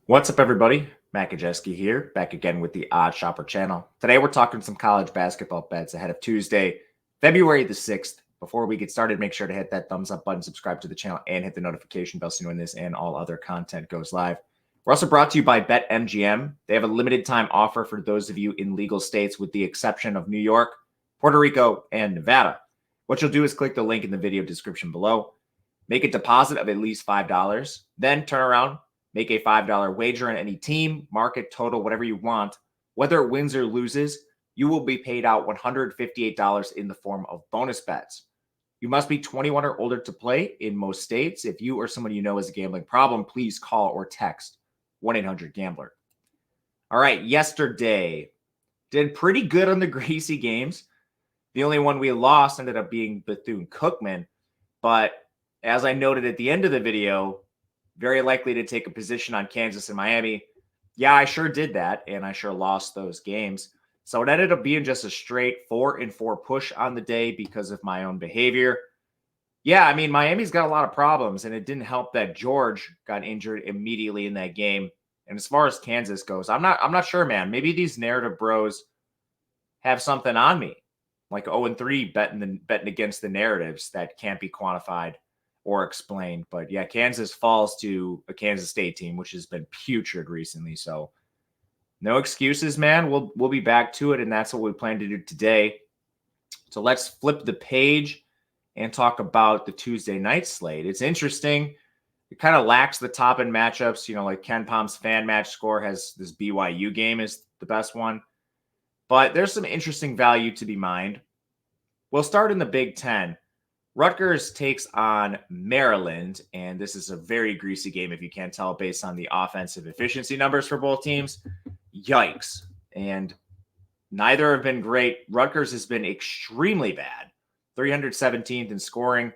What's up, everybody? Gajewski here, back again with the Odd Shopper channel. Today, we're talking some college basketball bets ahead of Tuesday, February the 6th. Before we get started, make sure to hit that thumbs up button, subscribe to the channel, and hit the notification bell so you know when this and all other content goes live. We're also brought to you by BetMGM. They have a limited time offer for those of you in legal states, with the exception of New York, Puerto Rico, and Nevada. What you'll do is click the link in the video description below, make a deposit of at least $5, then turn around, make a $5 wager on any team, market, total, whatever you want. Whether it wins or loses, you will be paid out $158 in the form of bonus bets. You must be 21 or older to play in most states. If you or someone you know has a gambling problem, please call or text 1-800-GAMBLER. All right, yesterday did pretty good on the greasy games. The only one we lost ended up being Bethune-Cookman. But as I noted at the end of the video, very likely to take a position on Kansas and Miami. Yeah, I sure did that, and I sure lost those games. So it ended up being just a straight 4-4 push on the day because of my own behavior. Yeah, I mean, Miami's got a lot of problems, and it didn't help that George got injured immediately in that game. And as far as Kansas goes, I'm not sure, man. Maybe these narrative bros have something on me, like 0-3 betting against the narratives that can't be quantified or explained. But yeah, Kansas falls to a Kansas State team, which has been putrid recently. So no excuses, man. We'll be back to it, and that's what we plan to do today. So let's flip the page and talk about the Tuesday night slate. It's interesting. It kind of lacks the top end matchups. You know, like Ken Palm's fan match score has this BYU game is the best one. But there's some interesting value to be mined. We'll start in the Big Ten. Rutgers takes on Maryland, and this is a very greasy game if you can't tell based on the offensive efficiency numbers for both teams. Yikes. And neither have been great. Rutgers has been extremely bad, 317th in scoring.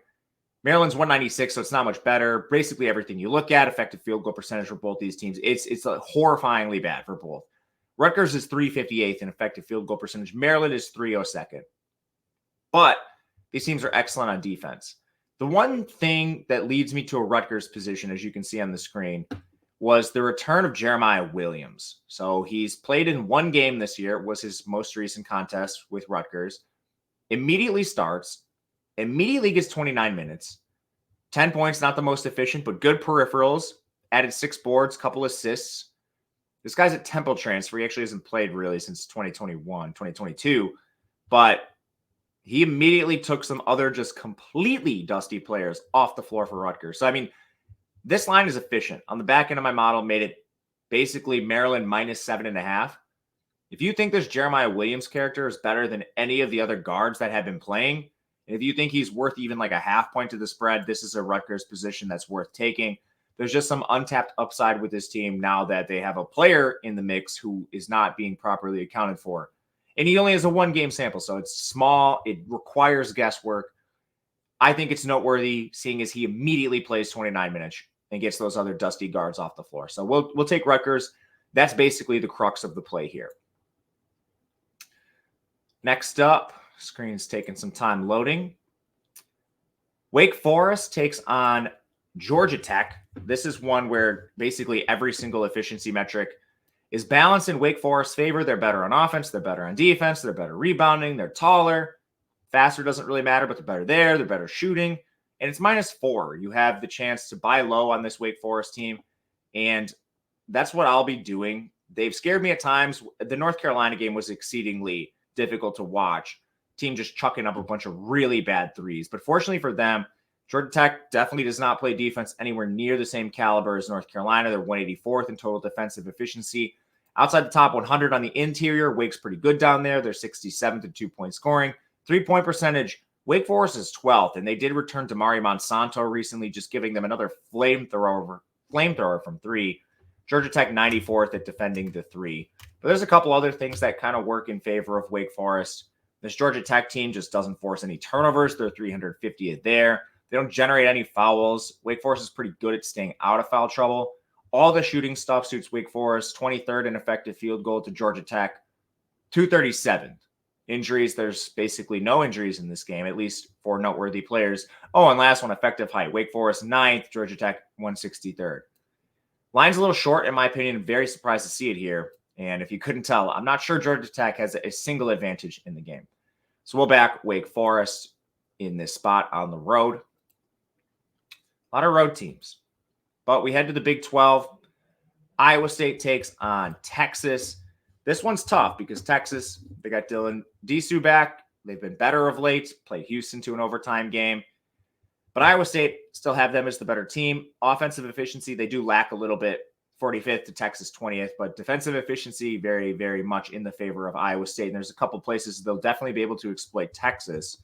Maryland's 196, so it's not much better. Basically, everything you look at, effective field goal percentage for both these teams, it's horrifyingly bad for both. Rutgers is 358th in effective field goal percentage. Maryland is 302nd. But these teams are excellent on defense. The one thing that leads me to a Rutgers position, as you can see on the screen, was the return of Jeremiah Williams. So he's played in one game this year, was his most recent contest with Rutgers. Immediately starts, immediately gets 29 minutes, 10 points, not the most efficient, but good peripherals, added 6 boards, couple assists. This guy's a Temple transfer. He actually hasn't played really since 2021, 2022, but he immediately took some other just completely dusty players off the floor for Rutgers. So, I mean, this line is efficient. On the back end of my model, made it basically Maryland minus 7.5. If you think this Jeremiah Williams character is better than any of the other guards that have been playing, and if you think he's worth even like a half point to the spread, this is a Rutgers position that's worth taking. There's just some untapped upside with this team now that they have a player in the mix who is not being properly accounted for. And he only has a 1-game sample, so it's small. It requires guesswork. I think it's noteworthy, seeing as he immediately plays 29 minutes and gets those other dusty guards off the floor. So we'll take Rutgers. That's basically the crux of the play here. Next up, screen's taking some time loading. Wake Forest takes on Georgia Tech. This is one where basically every single efficiency metric is balanced in Wake Forest's favor. They're better on offense. They're better on defense. They're better rebounding. They're taller. Faster doesn't really matter, but they're better there. They're better shooting. And it's -4. You have the chance to buy low on this Wake Forest team. And that's what I'll be doing. They've scared me at times. The North Carolina game was exceedingly difficult to watch. Team just chucking up a bunch of really bad threes. But fortunately for them, Georgia Tech definitely does not play defense anywhere near the same caliber as North Carolina. They're 184th in total defensive efficiency. Outside the top 100 on the interior, Wake's pretty good down there. They're 67th in 2-point scoring. 3-point percentage, Wake Forest is 12th, and they did return Damari Monsanto recently, just giving them another flamethrower from 3. Georgia Tech 94th at defending the 3. But there's a couple other things that kind of work in favor of Wake Forest. This Georgia Tech team just doesn't force any turnovers. They're 350th there. They don't generate any fouls. Wake Forest is pretty good at staying out of foul trouble. All the shooting stuff suits Wake Forest. 23rd in effective field goal to Georgia Tech. 237th. Injuries, there's basically no injuries in this game, at least for noteworthy players. Oh, and last one, effective height. Wake Forest 9th, Georgia Tech 163rd. Line's a little short, in my opinion. Very surprised to see it here. And if you couldn't tell, I'm not sure Georgia Tech has a single advantage in the game. So we'll back Wake Forest in this spot on the road. A lot of road teams. But we head to the Big 12. Iowa State takes on Texas. This one's tough because Texas, they got Dylan Disu back. They've been better of late, played Houston to an overtime game. But Iowa State still have them as the better team. Offensive efficiency, they do lack a little bit, 45th to Texas 20th. But defensive efficiency, very, very much in the favor of Iowa State. And there's a couple places they'll definitely be able to exploit Texas.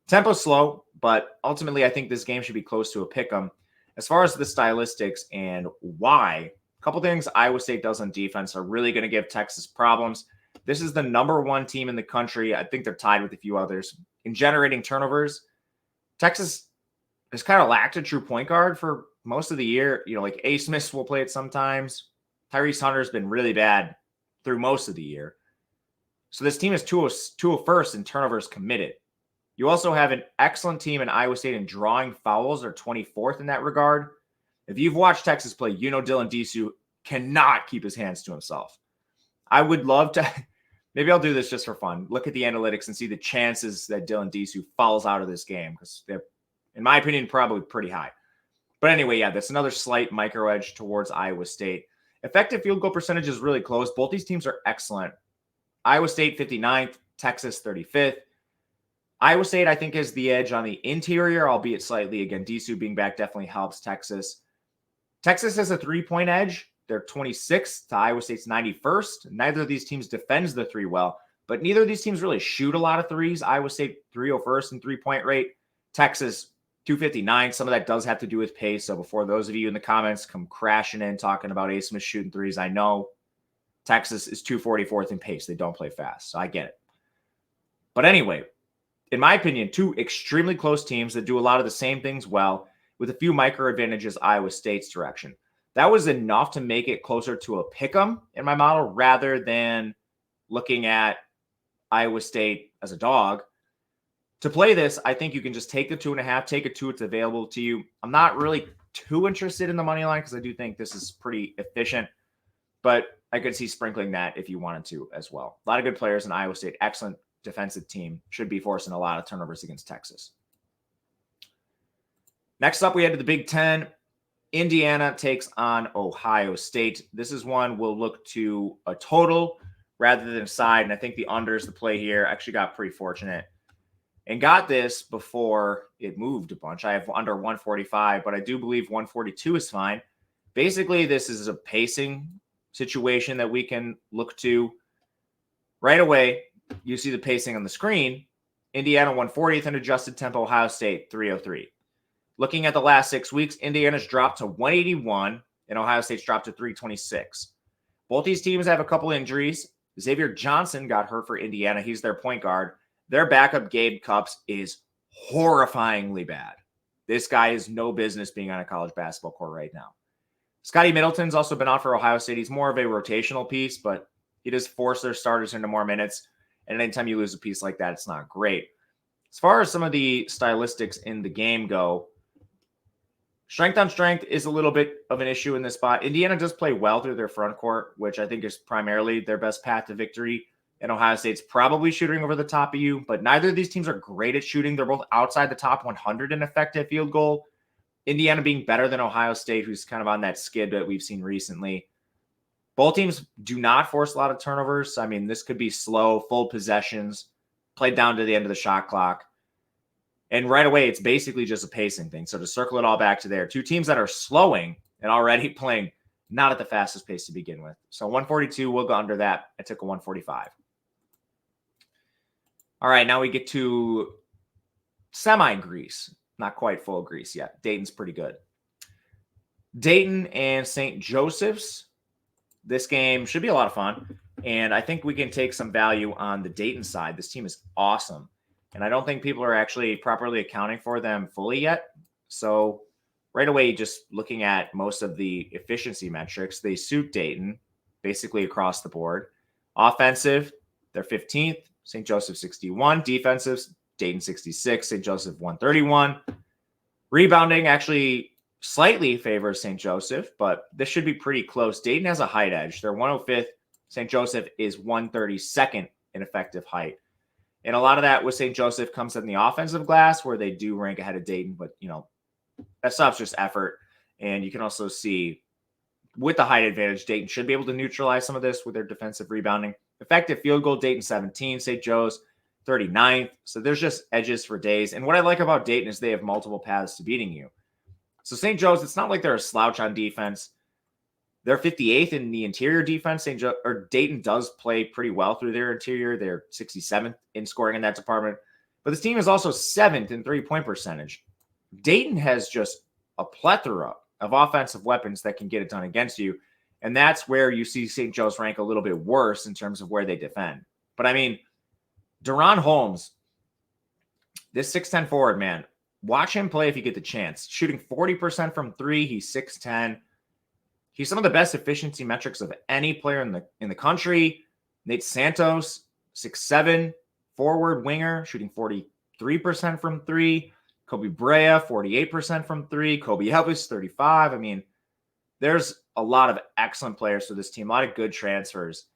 Tempo slow, but ultimately I think this game should be close to a pick 'em. As far as the stylistics and why, a couple things Iowa State does on defense are really going to give Texas problems. This is the number one team in the country. I think they're tied with a few others in generating turnovers. Texas has kind of lacked a true point guard for most of the year. You know, like A. Smith will play it sometimes. Tyrese Hunter's been really bad through most of the year. So this team is 201st in turnovers committed. You also have an excellent team in Iowa State in drawing fouls. They're 24th in that regard. If you've watched Texas play, you know Dylan Disu cannot keep his hands to himself. I would love to, maybe I'll do this just for fun, look at the analytics and see the chances that Dylan Disu falls out of this game, because they're, in my opinion, probably pretty high. But anyway, yeah, that's another slight micro edge towards Iowa State. Effective field goal percentage is really close. Both these teams are excellent. Iowa State 59th, Texas 35th. Iowa State, I think, is the edge on the interior, albeit slightly. Again, Disu being back definitely helps Texas. Texas has a three-point edge. They're 26th to Iowa State's 91st. Neither of these teams defends the three well, but neither of these teams really shoot a lot of threes. Iowa State 301st in three-point rate. Texas 259. Some of that does have to do with pace. So before those of you in the comments come crashing in talking about A. Smith shooting threes, I know Texas is 244th in pace. They don't play fast, so I get it. But anyway, in my opinion, two extremely close teams that do a lot of the same things well, with a few micro advantages Iowa State's direction. That was enough to make it closer to a pick 'em in my model, rather than looking at Iowa State as a dog. To play this, I think you can just take the 2.5, take a 2. It's available to you. I'm not really too interested in the money line because I do think this is pretty efficient, but I could see sprinkling that if you wanted to as well. A lot of good players in Iowa State. Excellent defensive team. Should be forcing a lot of turnovers against Texas. Next up, we head to the Big Ten. Indiana takes on Ohio State. This is one we'll look to a total rather than a side, and I think the under is the play here. I actually got pretty fortunate and got this before it moved a bunch. I have under 145, but I do believe 142 is fine. Basically, this is a pacing situation that we can look to right away. You see the pacing on the screen. Indiana 140th in adjusted tempo, Ohio State 303. Looking at the last 6 weeks, Indiana's dropped to 181 and Ohio State's dropped to 326. Both these teams have a couple injuries. Xavier Johnson got hurt for Indiana. He's their point guard. Their backup, Gabe Cupps, is horrifyingly bad. This guy has no business being on a college basketball court right now. Scotty Middleton's also been out for Ohio State. He's more of a rotational piece, but he does force their starters into more minutes. And anytime you lose a piece like that, it's not great. As far as some of the stylistics in the game go, strength on strength is a little bit of an issue in this spot. Indiana does play well through their front court, which I think is primarily their best path to victory. And Ohio State's probably shooting over the top of you, but neither of these teams are great at shooting. They're both outside the top 100 in effective field goal. Indiana being better than Ohio State, who's kind of on that skid that we've seen recently. Both teams do not force a lot of turnovers. I mean, this could be slow, full possessions, played down to the end of the shot clock. And right away, it's basically just a pacing thing. So to circle it all back to there, two teams that are slowing and already playing not at the fastest pace to begin with. So 142, we'll go under that. I took a 145. All right, now we get to semi-Greece. Not quite full Greece yet. Dayton's pretty good. Dayton and St. Joseph's. This game should be a lot of fun. And I think we can take some value on the Dayton side. This team is awesome. And I don't think people are actually properly accounting for them fully yet. So right away, just looking at most of the efficiency metrics, they suit Dayton basically across the board. Offensive, they're 15th. St. Joseph 61. Defensive, Dayton 66. St. Joseph 131. Rebounding, actually, slightly favors St. Joseph, but this should be pretty close. Dayton has a height edge. They're 105th. St. Joseph is 132nd in effective height. And a lot of that with St. Joseph comes in the offensive glass, where they do rank ahead of Dayton, but that stuff's just effort. And you can also see with the height advantage, Dayton should be able to neutralize some of this with their defensive rebounding. Effective field goal, Dayton 17, St. Joe's 39th. So there's just edges for days. And what I like about Dayton is they have multiple paths to beating you. So St. Joe's, it's not like they're a slouch on defense. They're 58th in the interior defense. Dayton does play pretty well through their interior. They're 67th in scoring in that department. But this team is also 7th in three-point percentage. Dayton has just a plethora of offensive weapons that can get it done against you. And that's where you see St. Joe's rank a little bit worse in terms of where they defend. But I mean, Deron Holmes, this 6'10 forward, man, watch him play if you get the chance. Shooting 40% from three. He's 6'10. He's some of the best efficiency metrics of any player in the country. Nate Santos, 6'7", forward winger, shooting 43% from three. Kobe Brea, 48% from three. Kobe Elvis, 35. I mean, there's a lot of excellent players for this team, a lot of good transfers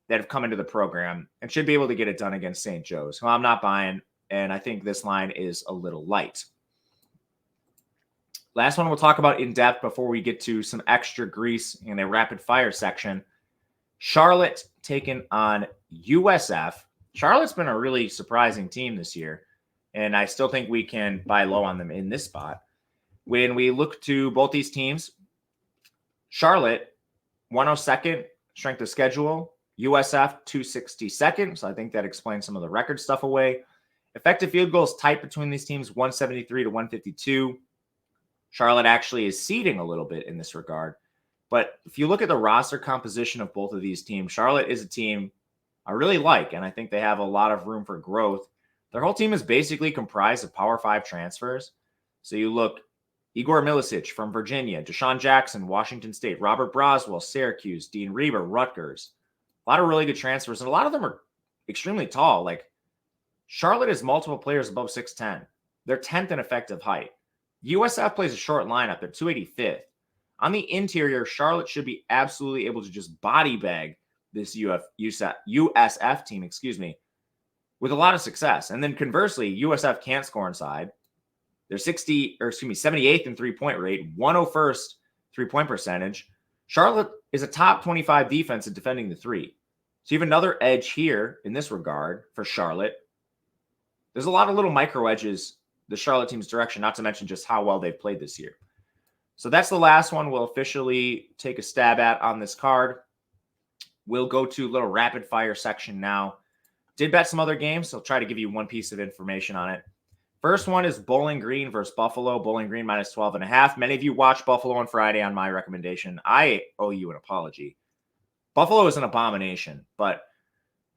that have come into the program and should be able to get it done against St. Joe's, who I'm not buying, and I think this line is a little light. Last one we'll talk about in depth before we get to some extra grease in a rapid fire section. Charlotte taking on USF. Charlotte's been a really surprising team this year, and I still think we can buy low on them in this spot. When we look to both these teams, Charlotte, 102nd strength of schedule. USF, 262nd. So I think that explains some of the record stuff away. Effective field goals tight between these teams, 173 to 152. Charlotte actually is seeding a little bit in this regard. But if you look at the roster composition of both of these teams, Charlotte is a team I really like, and I think they have a lot of room for growth. Their whole team is basically comprised of Power 5 transfers. So you look, Igor Milicic from Virginia, Deshaun Jackson, Washington State, Robert Braswell, Syracuse, Dean Reber, Rutgers. A lot of really good transfers, and a lot of them are extremely tall. Like, Charlotte has multiple players above 6'10". They're 10th in effective height. USF plays a short lineup. They're 285th. On the interior, Charlotte should be absolutely able to just body bag this USF team, with a lot of success. And then conversely, USF can't score inside. They're 78th in three-point rate, 101st three-point percentage. Charlotte is a top 25 defense in defending the three. So you have another edge here in this regard for Charlotte. There's a lot of little micro edges the Charlotte team's direction, not to mention just how well they've played this year. So that's the last one we'll officially take a stab at on this card. We'll go to a little rapid fire section now. Did bet some other games, so I'll try to give you one piece of information on it. First one is Bowling Green versus Buffalo. Bowling Green minus 12.5. Many of you watched Buffalo on Friday on my recommendation. I owe you an apology. Buffalo is an abomination, but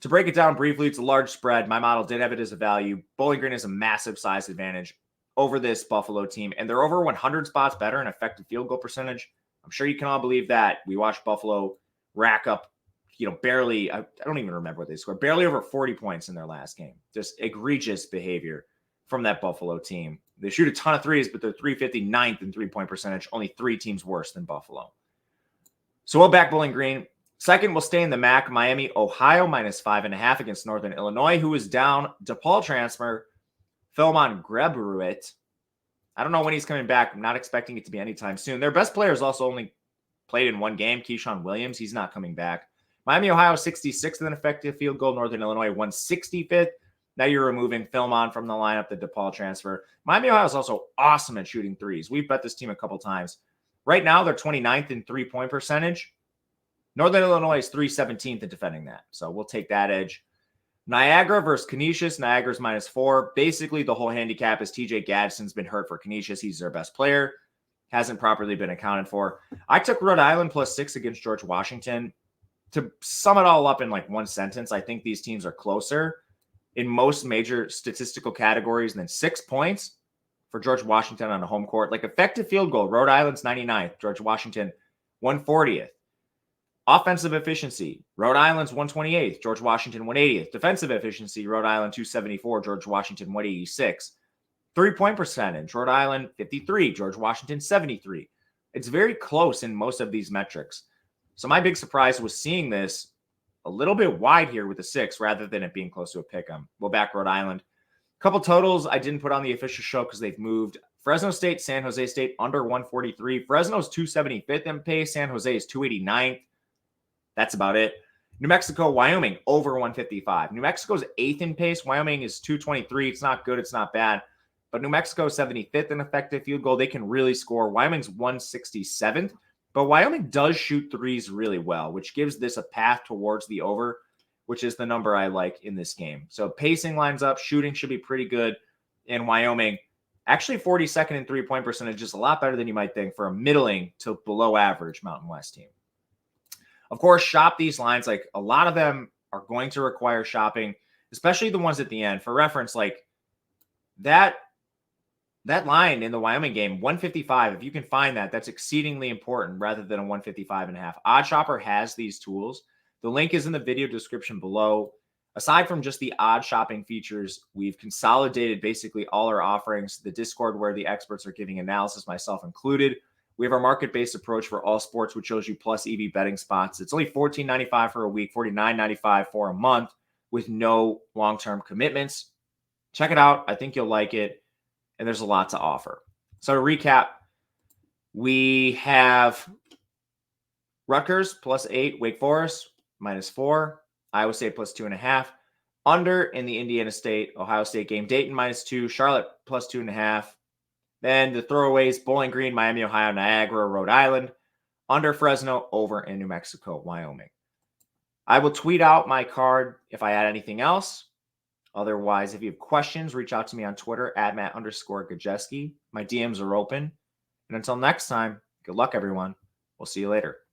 to break it down briefly, it's a large spread. My model did have it as a value. Bowling Green has a massive size advantage over this Buffalo team, and they're over 100 spots better in effective field goal percentage. I'm sure you can all believe that. We watched Buffalo rack up, barely, I don't even remember what they scored, barely over 40 points in their last game. Just egregious behavior from that Buffalo team. They shoot a ton of threes, but they're 359th in three-point percentage, only 3 teams worse than Buffalo. So we'll back Bowling Green. Second, we'll stay in the MAC. Miami, Ohio, minus 5.5 against Northern Illinois, who is down. DePaul transfer, Philmon Grebruit. I don't know when he's coming back. I'm not expecting it to be anytime soon. Their best player has also only played in one game, Keyshawn Williams. He's not coming back. Miami, Ohio, 66th in effective field goal. Northern Illinois, 165th. Now you're removing Philmon from the lineup, the DePaul transfer. Miami, Ohio is also awesome at shooting threes. We've bet this team a couple times. Right now, they're 29th in three-point percentage. Northern Illinois is 317th in defending that. So we'll take that edge. Niagara versus Canisius. Niagara's minus 4. Basically, the whole handicap is TJ Gadsden's been hurt for Canisius. He's their best player. Hasn't properly been accounted for. I took Rhode Island plus 6 against George Washington. To sum it all up in like one sentence, I think these teams are closer in most major statistical categories than 6 points for George Washington on a home court. Like effective field goal, Rhode Island's 99th, George Washington 140th. Offensive efficiency, Rhode Island's 128th, George Washington 180th. Defensive efficiency, Rhode Island 274, George Washington 186. 3-point percentage, Rhode Island 53, George Washington 73. It's very close in most of these metrics. So my big surprise was seeing this a little bit wide here with the 6 rather than it being close to a pick 'em. We'll back Rhode Island. Couple totals I didn't put on the official show because they've moved. Fresno State, San Jose State under 143. Fresno's 275th in pace. San Jose is 289th. That's about it. New Mexico, Wyoming over 155. New Mexico's 8th in pace. Wyoming is 223. It's not good. It's not bad. But New Mexico 75th in effective field goal. They can really score. Wyoming's 167th. But Wyoming does shoot threes really well, which gives this a path towards the over, which is the number I like in this game. So pacing lines up. Shooting should be pretty good in Wyoming. Actually, 42nd in 3-point percentage is a lot better than you might think for a middling to below average Mountain West team. Of course, shop these lines. Like a lot of them are going to require shopping, especially the ones at the end. For reference, like that line in the Wyoming game, 155, if you can find that, that's exceedingly important rather than a 155.5. OddsShopper has these tools. The link is in the video description below. Aside from just the odd shopping features, we've consolidated basically all our offerings. The Discord where the experts are giving analysis, myself included. We have our market-based approach for all sports, which shows you plus EV betting spots. It's only $14.95 for a week, $49.95 for a month with no long-term commitments. Check it out. I think you'll like it. And there's a lot to offer. So to recap, we have Rutgers +8, Wake Forest -4, Iowa State +2.5, under in the Indiana State, Ohio State game, Dayton -2, Charlotte +2.5. Then the throwaways, Bowling Green, Miami, Ohio, Niagara, Rhode Island, under Fresno, over in New Mexico, Wyoming. I will tweet out my card if I add anything else. Otherwise, if you have questions, reach out to me on Twitter at @Matt_Gajewski. My DMs are open. And until next time, good luck, everyone. We'll see you later.